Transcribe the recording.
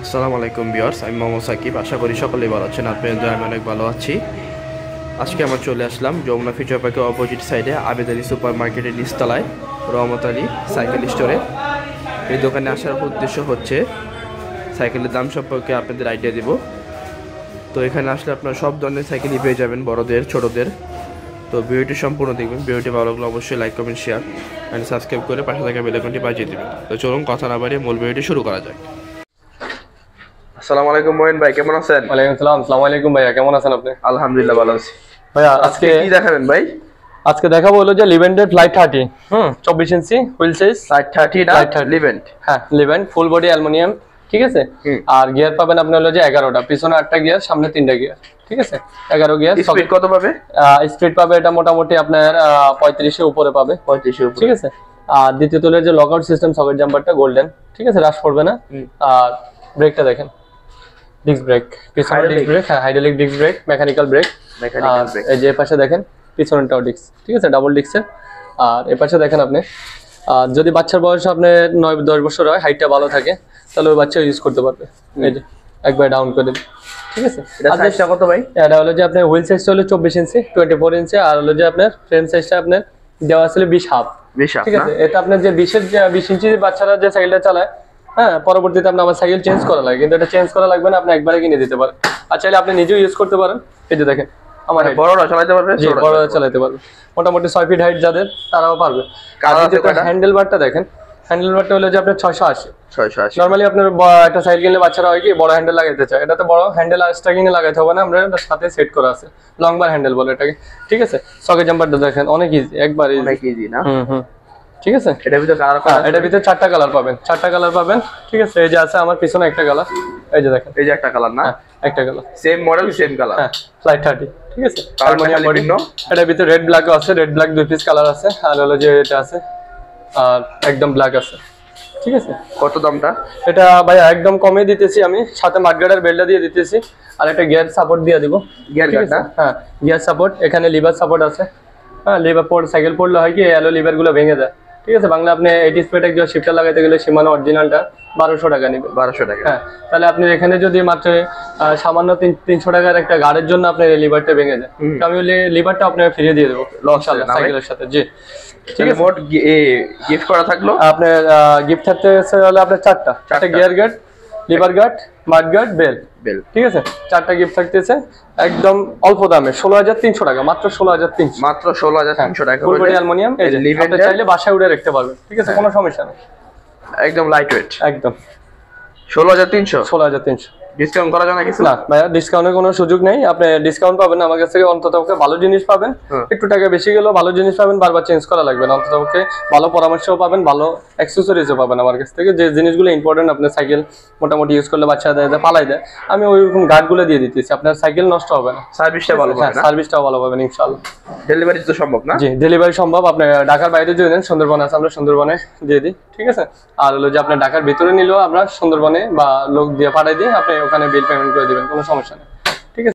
আসসালামু আলাইকুম ভিউয়ার্স, আমি মোহাম্মদ সাকিব। আশা করি সকলেই ভালো আছেন। আপনাদের আমি অনেক ভালো আছি। আজকে আমরা চলে আসলাম যমুনা ফিউচার পার্কের অপোজিট সাইডে আবেদ আলী সুপার মার্কেটের নিচতলায় রহমত আলী সাইকেল স্টোরে। এই দোকানে আসার উদ্দেশ্য হচ্ছে সাইকেলের দাম সম্পর্কে আপনাদের আইডিয়া দেব। তো এখানে আসলে আপনারা সব ধরনের সাইকেলই পেয়ে যাবেন, বড়দের ছোটদের। তো ভিডিওটি সম্পূর্ণ দেখবেন। ভিডিওটি ভালো লাগলে অবশ্যই like comment share and subscribe করে পাশে থাকা বেল আইকনটি বাজিয়ে দেবেন। তো চলুন কথা না বাড়িয়ে মূল ভিডিওটি শুরু করা যাক। আসসালামু আলাইকুম মোহিন ভাই, কেমন আছেন? ওয়ালাইকুম আসসালাম। আসসালামু আলাইকুম ভাইয়া, কেমন আছেন আপনি? আলহামদুলিল্লাহ ভালো আছি ভাইয়া। আজকে কি দেখাবেন ভাই? আজকে দেখাবো হলো যে লিভেন্টেড লাইট 30 24 ইঞ্চি হুইল সাইজ লাইট 30 না লিভেন্ট। হ্যাঁ, লিভেন্ট ফুল বডি অ্যালুমিনিয়াম, ঠিক আছে। আর গিয়ার পাবেন আপনি হলো যে 11টা, পিছনে 8টা গিয়ার, সামনে 3টা গিয়ার, ঠিক আছে। 11 গিয়ার। স্পিড কত পাবে? স্পিড পাবে এটা মোটামুটি আপনার 35 এর উপরে পাবে, 35 এর উপরে, ঠিক আছে। আর দ্বিতীয় তলের যে লকআউট সিস্টেম সকেট জাম্পারটা গোল্ডেন, ঠিক আছে, রাশ পড়বে না। আর ব্রেকটা দেখেন, ডিস্ক ব্রেক, পিছনে ডিস্ক ব্রেক, হ্যাঁ hydraulic disc brake, mechanical brake. এই যে পাশে দেখেন পিছনেরটাও ডিস্ক, ঠিক আছে, ডাবল ডিস্কের। আর এই পাশে দেখেন আপনি যদি বাচ্চার বয়স আপনার 9-10 বছর হয়, হাইটটা ভালো থাকে, তাহলে ওই বাচ্চা ইউজ করতে পারবে। এই যে একবার ডাউন করে দিন, ঠিক আছে। এটা সাইজটা কত ভাই? এটা হলো যে আপনার হুইল সাইজটা হলো 24 ইঞ্চি 24 ইঞ্চি, আর হলো যে আপনার ফ্রেম সাইজটা আপনার দেওয়া আছে 20 হাফ, ঠিক আছে। এটা আপনার যে 20 ইঞ্চি বাচ্চারা যে সাইকেলটা চালায়, হ্যাঁ, পরবর্তীতে আপনি আবার সাইকেল চেঞ্জ করা লাগে, কিন্তু এটা চেঞ্জ করা লাগবে না, আপনি একবারে কিনে দিতে পারেন। আর চাইলে আপনি নিজেও ইউজ করতে পারেন। এই যে দেখেন আমার বড়রা চালাতে পারবে, জি বড়রা চালাতে পারবে, মোটামুটি 6 ফিট হাইট যাদের তারাও পারবে। আর হ্যান্ডেল বারটা দেখেন, হ্যান্ডেল বারটা হলো যে আপনার 680। নরমালি আপনার একটা সাইকেল কিনলে বাচ্চারা হয় কি বড় হ্যান্ডেল লাগাইতে চায়, এটাতে বড় হ্যান্ডেল আস্তা কিনে লাগাইতে হবে না, আমরা এটার সাথে সেট করা আছে, লং বার হ্যান্ডেল বলে এটাকে, ঠিক আছে। সকেট জাম্পারটা দেখেন অনেক ইজি, একবার অনেক ইজি না? ঠিক আছে। এটার ভিতরে কালার করা আছে? এটার ভিতরে 4টা কালার পাবেন, 4টা কালার পাবেন, ঠিক আছে। এই যে আছে আমার পিছনে একটা কালার, এই যে দেখেন, এই যে একটা কালার না, একটা colour, same model same colour, হ্যাঁ লাইট 30, ঠিক আছে। Aluminium body. এটার ভিতরে রেড ব্ল্যাক আছে, রেড ব্ল্যাক 2 পিস কালার আছে, আর হলো যে এটা আছে আর একদম ব্ল্যাক আছে, ঠিক আছে। কত দামটা? এটা ভাই একদম কমে দিতেছি আমি, সাথে মাডগার্ডের বেল্টটা দিয়ে দিতেছি, আর একটা গিয়ার সাপোর্ট দিয়ে দিব। গিয়ার গার্ড না? হ্যাঁ, গিয়ার সাপোর্ট, এখানে লিভার সাপোর্ট আছে। হ্যাঁ, লিভার পড়ে সাইকেল পড়লে হয় কি এলো লিভার গুলো ভেঙে যায়, ঠিক আছে। বাংলা আপনি 80 স্পিড একজন শিফটার লাগাইতে গেলে সীমানা অরিজিনালটা 1200 টাকা নেবে। 1200 টাকা, হ্যাঁ। তাহলে আপনি এখানে যদি মাত্র সামান্য 300 টাকার একটা গাড়ির জন্য আপনার এই লিভারটা ভেঙে যায়, আমি লিভারটা আপনাকে ফিরিয়ে দিয়ে দেবো ইনশাআল্লাহ সাইকেলের সাথে। জি, ঠিক আছে। মোট গিফট করা থাকলো আপনার, গিফট থাকতে হলে আপনার 4টা gear guard, liver guard, মাড guard, bell, ঠিক আছে। 4টা গিফট থাকতেছে একদম অল্প দামে, 16,300 টাকা, মাত্র 16,300, মাত্র 16,300 টাকা। ফুল বডি অ্যালুমিনিয়াম, এই যে আপনি চাইলে বাসায় উড়ে রাখতে পারবেন, ঠিক আছে, কোনো সমস্যা নেই, একদম লাইট ওয়েট, একদম 16,300। ডিসকাউন্ট করা যায় না কিছু? না ভাইয়া, ডিসকাউন্টের কোনো সুযোগ নেই। আপনি ডিসকাউন্ট পাবেন আমার কাছ থেকে, অন্ততপক্ষে ভালো জিনিস পাবেন, একটু টাকা বেশি গেলেও ভালো জিনিস পাবেন, বারবার চেঞ্জ করা লাগবে না, অন্ততপক্ষে ভালো পরামর্শও পাবেন, ভালো অ্যাক্সেসরিজও পাবেন আমার কাছ থেকে। যে জিনিসগুলো ইম্পর্টেন্ট, আপনার সাইকেল মোটামুটি ইউজ করলে বাচ্চাদের পালাই দেয়, আমি ওইরকম গার্ডগুলো দিয়ে দিতেছি, আপনার সাইকেল নষ্ট হবে না, সার্ভিসটা ভালো পাবেন, সার্ভিসটাও ভালো পাবেন ইনশাআল্লাহ। ডেলিভারি তো সম্ভব না? জি, ডেলিভারি সম্ভব। আপনি ঢাকার বাইরে যদি নেন, সুন্দরবন আছে, আমরা সুন্দরবনে দিয়ে দিই, ঠিক আছে। আর হলো যে আপনার ঢাকার ভিতরে নিলেও আমরা সুন্দরবনে বা লোক দিয়ে পাঠাই দিই, আপনি ওখানে বিল পেমেন্ট করে দিবেন, কোনো সমস্যা নেই।